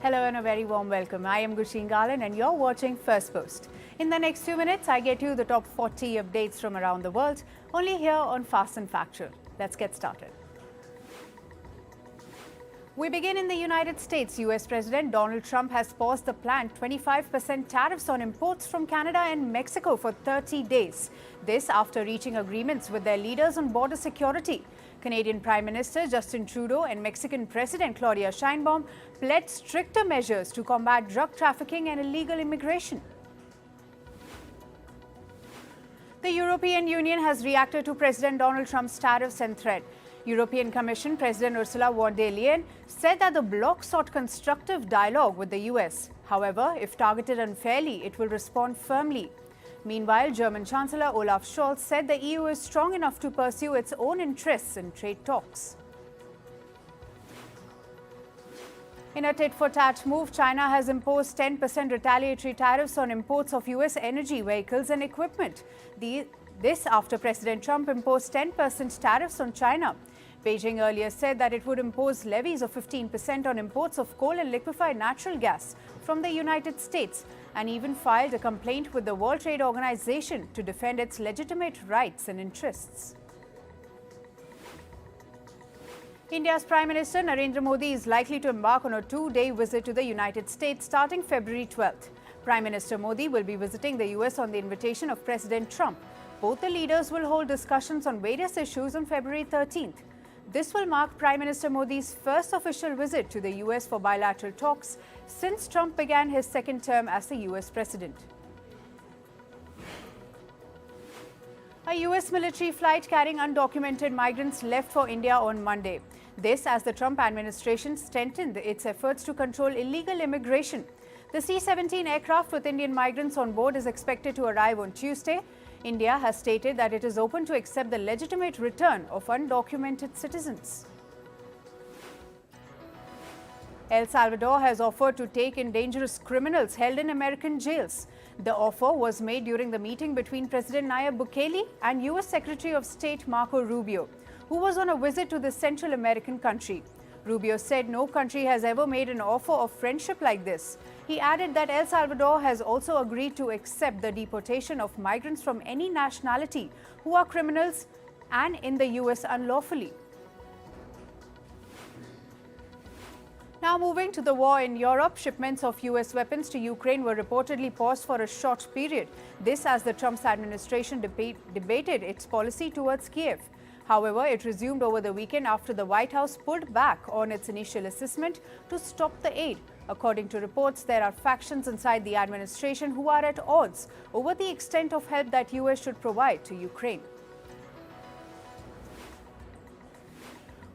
Hello and a very warm welcome. I am Gushin Garland and you're watching Firstpost. In the next few minutes, I get you the top 40 updates from around the world, only here on Fast and Factual. Let's get started. We begin in the United States. US President Donald Trump has paused the planned 25% tariffs on imports from Canada and Mexico for 30 days. This after reaching agreements with their leaders on border security. Canadian Prime Minister Justin Trudeau and Mexican President Claudia Sheinbaum pledged stricter measures to combat drug trafficking and illegal immigration. The European Union has reacted to President Donald Trump's tariffs and threat. European Commission President Ursula von der Leyen said that the bloc sought constructive dialogue with the US. However, if targeted unfairly, it will respond firmly. Meanwhile, German Chancellor Olaf Scholz said the EU is strong enough to pursue its own interests in trade talks. In a tit-for-tat move, China has imposed 10% retaliatory tariffs on imports of US energy vehicles and equipment. This after President Trump imposed 10% tariffs on China. Beijing earlier said that it would impose levies of 15% on imports of coal and liquefied natural gas from the United States and even filed a complaint with the World Trade Organization to defend its legitimate rights and interests. India's Prime Minister Narendra Modi is likely to embark on a two-day visit to the United States starting February 12th. Prime Minister Modi will be visiting the US on the invitation of President Trump. Both the leaders will hold discussions on various issues on February 13th. This will mark Prime Minister Modi's first official visit to the US for bilateral talks since Trump began his second term as the US president. A US military flight carrying undocumented migrants left for India on Monday. This as the Trump administration strengthened its efforts to control illegal immigration. The C-17 aircraft with Indian migrants on board is expected to arrive on Tuesday. India has stated that it is open to accept the legitimate return of undocumented citizens. El Salvador has offered to take in dangerous criminals held in American jails. The offer was made during the meeting between President Nayib Bukele and US Secretary of State Marco Rubio, who was on a visit to the Central American country. Rubio said no country has ever made an offer of friendship like this. He added that El Salvador has also agreed to accept the deportation of migrants from any nationality who are criminals and in the US unlawfully. Now moving to the war in Europe, shipments of US weapons to Ukraine were reportedly paused for a short period. This as the Trump administration debated its policy towards Kiev. However, it resumed over the weekend after the White House pulled back on its initial assessment to stop the aid. According to reports, there are factions inside the administration who are at odds over the extent of help that US should provide to Ukraine.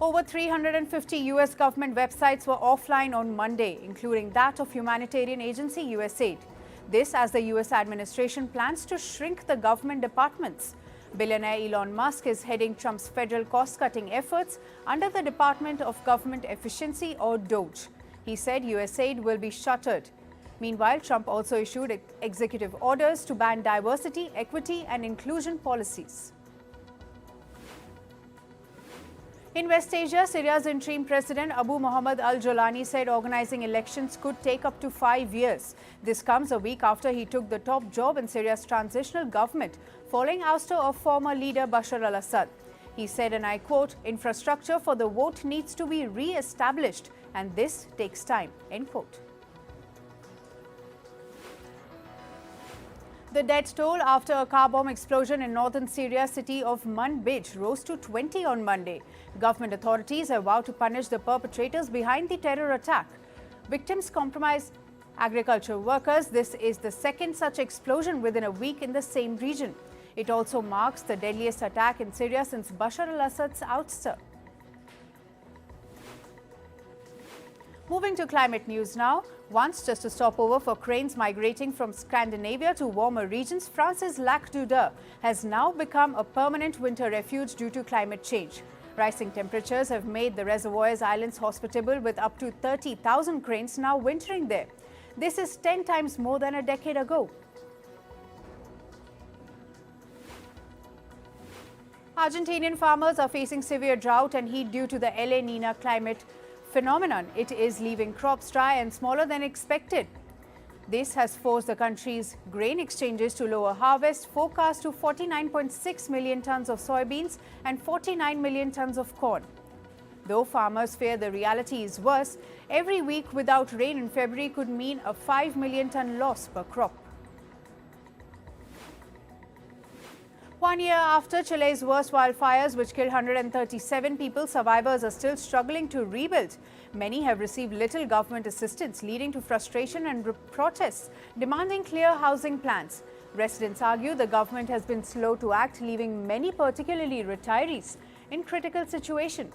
Over 350 US government websites were offline on Monday, including that of humanitarian agency USAID. This as the US administration plans to shrink the government departments. Billionaire Elon Musk is heading Trump's federal cost-cutting efforts under the Department of Government Efficiency or DOGE. He said USAID will be shuttered. Meanwhile, Trump also issued executive orders to ban diversity, equity and inclusion policies. In West Asia, Syria's interim president Abu Muhammad al-Jolani said organizing elections could take up to 5 years. This comes a week after he took the top job in Syria's transitional government following ouster of former leader Bashar al-Assad. He said, and I quote, "Infrastructure for the vote needs to be re-established and this takes time," end quote. The death toll after a car bomb explosion in northern Syria's city of Manbij rose to 20 on Monday. Government authorities have vowed to punish the perpetrators behind the terror attack. Victims comprise agriculture workers. This is the second such explosion within a week in the same region. It also marks the deadliest attack in Syria since Bashar al-Assad's ouster. Moving to climate news now. Once just a stopover for cranes migrating from Scandinavia to warmer regions, France's Lac d'Uder has now become a permanent winter refuge due to climate change. Rising temperatures have made the reservoir's islands hospitable with up to 30,000 cranes now wintering there. This is 10 times more than a decade ago. Argentinian farmers are facing severe drought and heat due to the La Nina climate phenomenon. It is leaving crops dry and smaller than expected. This has forced the country's grain exchanges to lower harvest forecast to 49.6 million tons of soybeans and 49 million tons of corn. Though farmers fear the reality is worse, every week without rain in February could mean a 5 million ton loss per crop. 1 year after Chile's worst wildfires, which killed 137 people, survivors are still struggling to rebuild. Many have received little government assistance, leading to frustration and protests demanding clear housing plans. Residents argue the government has been slow to act, leaving many, particularly retirees, in critical situation.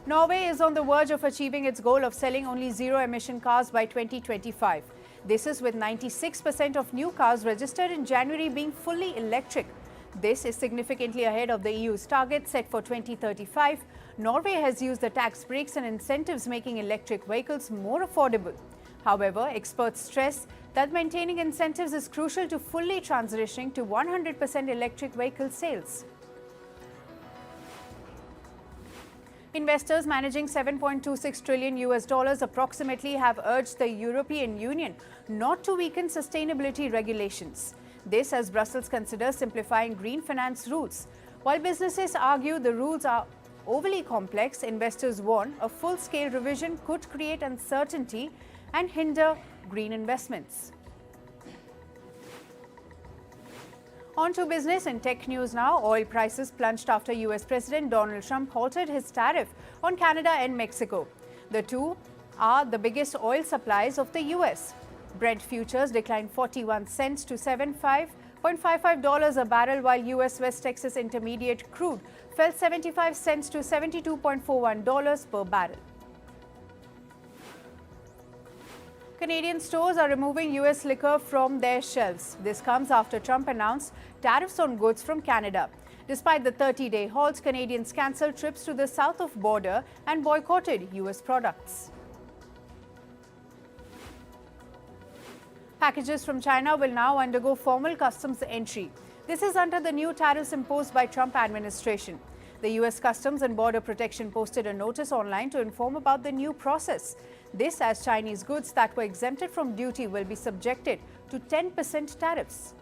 Norway is on the verge of achieving its goal of selling only zero-emission cars by 2025. This is with 96% of new cars registered in January being fully electric. This is significantly ahead of the EU's target set for 2035. Norway has used the tax breaks and incentives, making electric vehicles more affordable. However, experts stress that maintaining incentives is crucial to fully transitioning to 100% electric vehicle sales. Investors managing $7.26 trillion approximately have urged the European Union not to weaken sustainability regulations. This as Brussels considers simplifying green finance rules. While businesses argue the rules are overly complex, investors warn a full-scale revision could create uncertainty and hinder green investments. On to business and tech news now. Oil prices plunged after US President Donald Trump halted his tariff on Canada and Mexico. The two are the biggest oil supplies of the US. Brent futures declined 41 cents to $75.55 a barrel, while US West Texas Intermediate crude fell 75 cents to $72.41 per barrel. Canadian stores are removing US liquor from their shelves. This comes after Trump announced tariffs on goods from Canada. Despite the 30-day halt, Canadians cancelled trips to the south of border and boycotted US products. Packages from China will now undergo formal customs entry. This is under the new tariffs imposed by Trump administration. The US Customs and Border Protection posted a notice online to inform about the new process. This as Chinese goods that were exempted from duty will be subjected to 10% tariffs.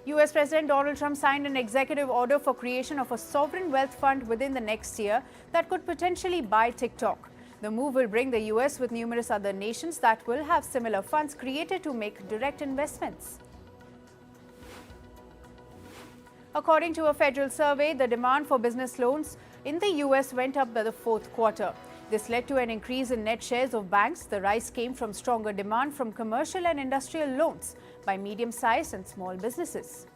US President Donald Trump signed an executive order for creation of a sovereign wealth fund within the next year that could potentially buy TikTok. The move will bring the US with numerous other nations that will have similar funds created to make direct investments. According to a federal survey, the demand for business loans in the US went up by the fourth quarter. This led to an increase in net shares of banks. The rise came from stronger demand from commercial and industrial loans by medium-sized and small businesses.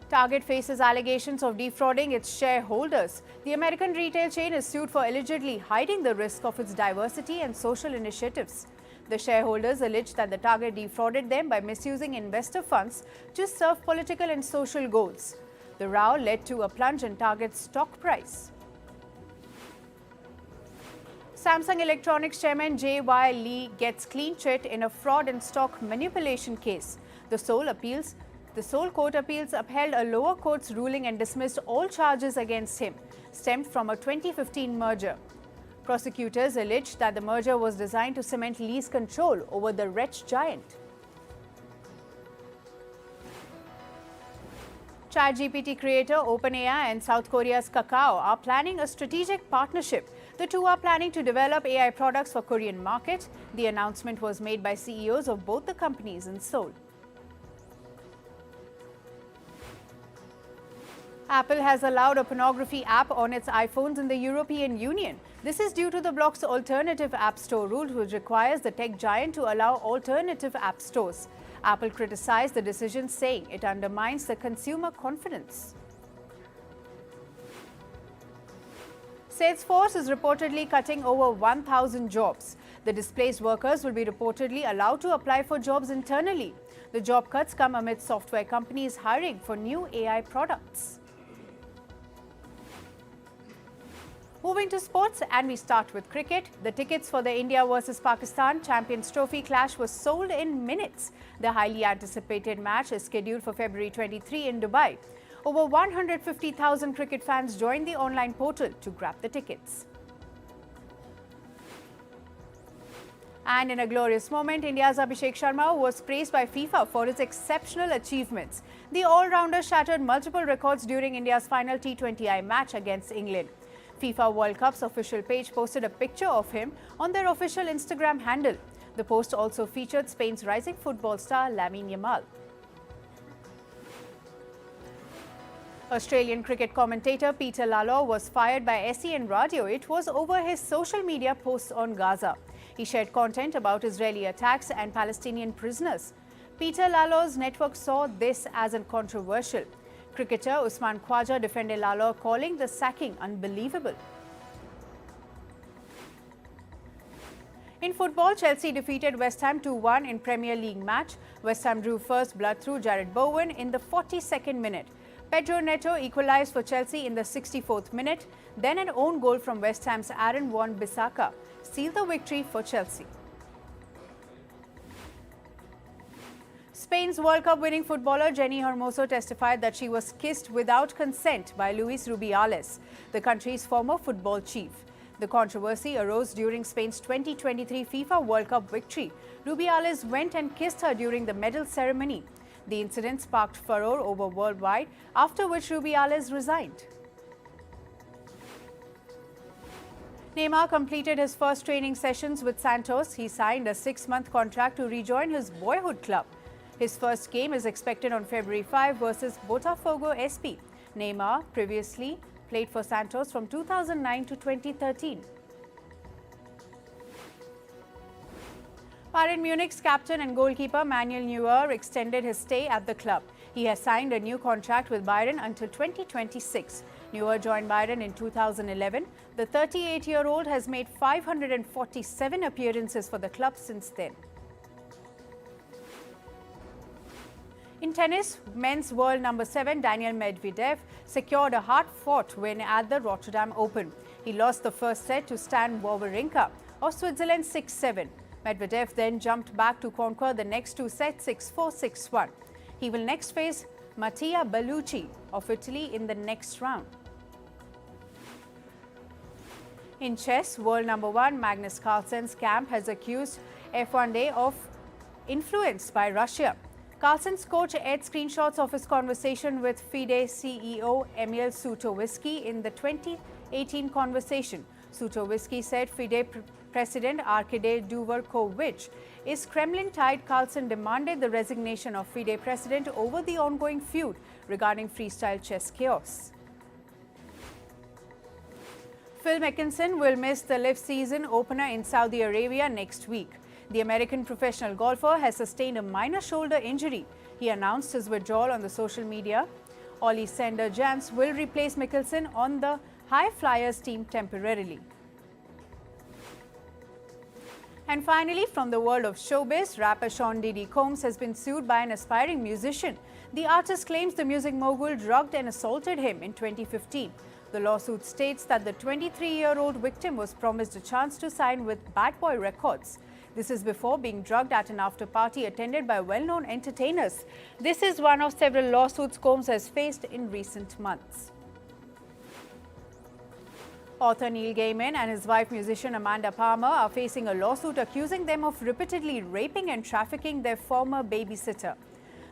Target faces allegations of defrauding its shareholders. The American retail chain is sued for allegedly hiding the risk of its diversity and social initiatives. The shareholders allege that the Target defrauded them by misusing investor funds to serve political and social goals. The row led to a plunge in Target's stock price. Samsung Electronics chairman J.Y. Lee gets clean chit in a fraud and stock manipulation case. The Seoul Court Appeals upheld a lower court's ruling and dismissed all charges against him, stemmed from a 2015 merger. Prosecutors alleged that the merger was designed to cement Lee's control over the wretched giant. ChatGPT creator OpenAI and South Korea's Kakao are planning a strategic partnership. The two are planning to develop AI products for Korean market. The announcement was made by CEOs of both the companies in Seoul. Apple has allowed a pornography app on its iPhones in the European Union. This is due to the bloc's alternative app store rule, which requires the tech giant to allow alternative app stores. Apple criticized the decision, saying it undermines the consumer confidence. Salesforce is reportedly cutting over 1,000 jobs. The displaced workers will be reportedly allowed to apply for jobs internally. The job cuts come amid software companies hiring for new AI products. Moving to sports, and we start with cricket. The tickets for the India versus Pakistan Champions Trophy clash was sold in minutes. The highly anticipated match is scheduled for February 23 in Dubai. Over 150,000 cricket fans joined the online portal to grab the tickets. And in a glorious moment, India's Abhishek Sharma was praised by FIFA for his exceptional achievements. The all-rounder shattered multiple records during India's final T20I match against England. FIFA World Cup's official page posted a picture of him on their official Instagram handle. The post also featured Spain's rising football star Lamine Yamal. Australian cricket commentator Peter Lalor was fired by SEN Radio. It was over his social media posts on Gaza. He shared content about Israeli attacks and Palestinian prisoners. Peter Lalor's network saw this as controversial. Cricketer Usman Khwaja defended Lalor, calling the sacking unbelievable. In football, Chelsea defeated West Ham 2-1 in Premier League match. West Ham drew first blood through Jared Bowen in the 42nd minute. Pedro Neto equalised for Chelsea in the 64th minute. Then an own goal from West Ham's Aaron Wan-Bissaka sealed the victory for Chelsea. Spain's World Cup winning footballer Jenny Hermoso testified that she was kissed without consent by Luis Rubiales, the country's former football chief. The controversy arose during Spain's 2023 FIFA World Cup victory. Rubiales went and kissed her during the medal ceremony. The incident sparked furore over worldwide, after which Rubiales resigned. Neymar completed his first training sessions with Santos. He signed a 6-month contract to rejoin his boyhood club. His first game is expected on February 5 versus Botafogo SP. Neymar previously played for Santos from 2009 to 2013. Bayern Munich's captain and goalkeeper Manuel Neuer extended his stay at the club. He has signed a new contract with Bayern until 2026. Neuer joined Bayern in 2011. The 38-year-old has made 547 appearances for the club since then. In tennis, men's world number 7 Daniil Medvedev secured a hard-fought win at the Rotterdam Open. He lost the first set to Stan Wawrinka of Switzerland 6-7. Medvedev then jumped back to conquer the next two sets 6-4, 6-1. He will next face Mattia Bellucci of Italy in the next round. In chess, world number 1 Magnus Carlsen's camp has accused F1 of influence by Russia. Carlsen's coach aired screenshots of his conversation with FIDE CEO Emil Sutowiski in the 2018 conversation. Sutowiski said FIDE President Arkady Dvorkovich is Kremlin-tied. Carlsen demanded the resignation of FIDE President over the ongoing feud regarding freestyle chess chaos. Phil Mickelson will miss the LIV season opener in Saudi Arabia next week. The American professional golfer has sustained a minor shoulder injury. He announced his withdrawal on the social media. Ollie Sander-Jans will replace Mickelson on the High Flyers team temporarily. And finally, from the world of showbiz, rapper Sean Diddy Combs has been sued by an aspiring musician. The artist claims the music mogul drugged and assaulted him in 2015. The lawsuit states that the 23-year-old victim was promised a chance to sign with Bad Boy Records. This is before being drugged at an after-party attended by well-known entertainers. This is one of several lawsuits Combs has faced in recent months. Author Neil Gaiman and his wife musician Amanda Palmer are facing a lawsuit accusing them of repeatedly raping and trafficking their former babysitter.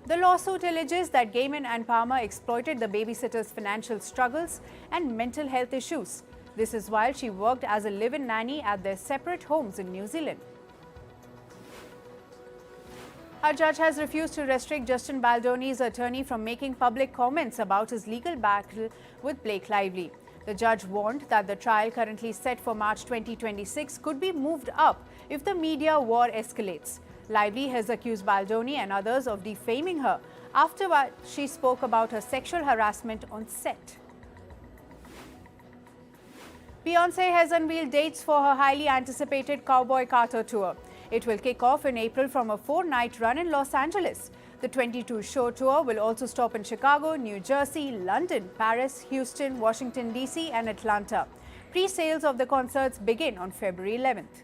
The lawsuit alleges that Gaiman and Palmer exploited the babysitter's financial struggles and mental health issues. This is while she worked as a live-in nanny at their separate homes in New Zealand. A judge has refused to restrict Justin Baldoni's attorney from making public comments about his legal battle with Blake Lively. The judge warned that the trial currently set for March 2026 could be moved up if the media war escalates. Lively has accused Baldoni and others of defaming her after she spoke about her sexual harassment on set. Beyoncé has unveiled dates for her highly anticipated Cowboy Carter tour. It will kick off in April from a 4-night run in Los Angeles. The 22-show tour will also stop in Chicago, New Jersey, London, Paris, Houston, Washington, D.C. and Atlanta. Pre-sales of the concerts begin on February 11th.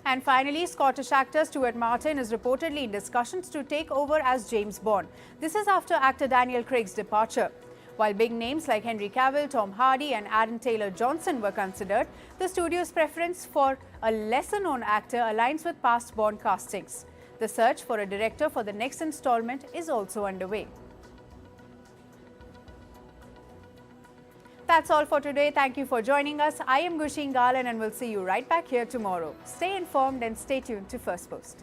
And finally, Scottish actor Stuart Martin is reportedly in discussions to take over as James Bond. This is after actor Daniel Craig's departure. While big names like Henry Cavill, Tom Hardy and Aaron Taylor-Johnson were considered, the studio's preference for a lesser-known actor aligns with past Bond castings. The search for a director for the next installment is also underway. That's all for today. Thank you for joining us. I am Gushin Galan and we'll see you right back here tomorrow. Stay informed and stay tuned to Firstpost.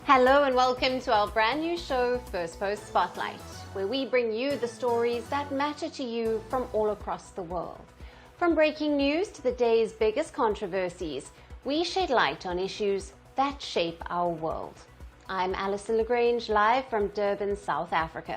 Hello and welcome to our brand new show, Firstpost Spotlight, where we bring you the stories that matter to you from all across the world. From breaking news to the day's biggest controversies, we shed light on issues that shape our world. I'm Alison Lagrange, live from Durban, South Africa.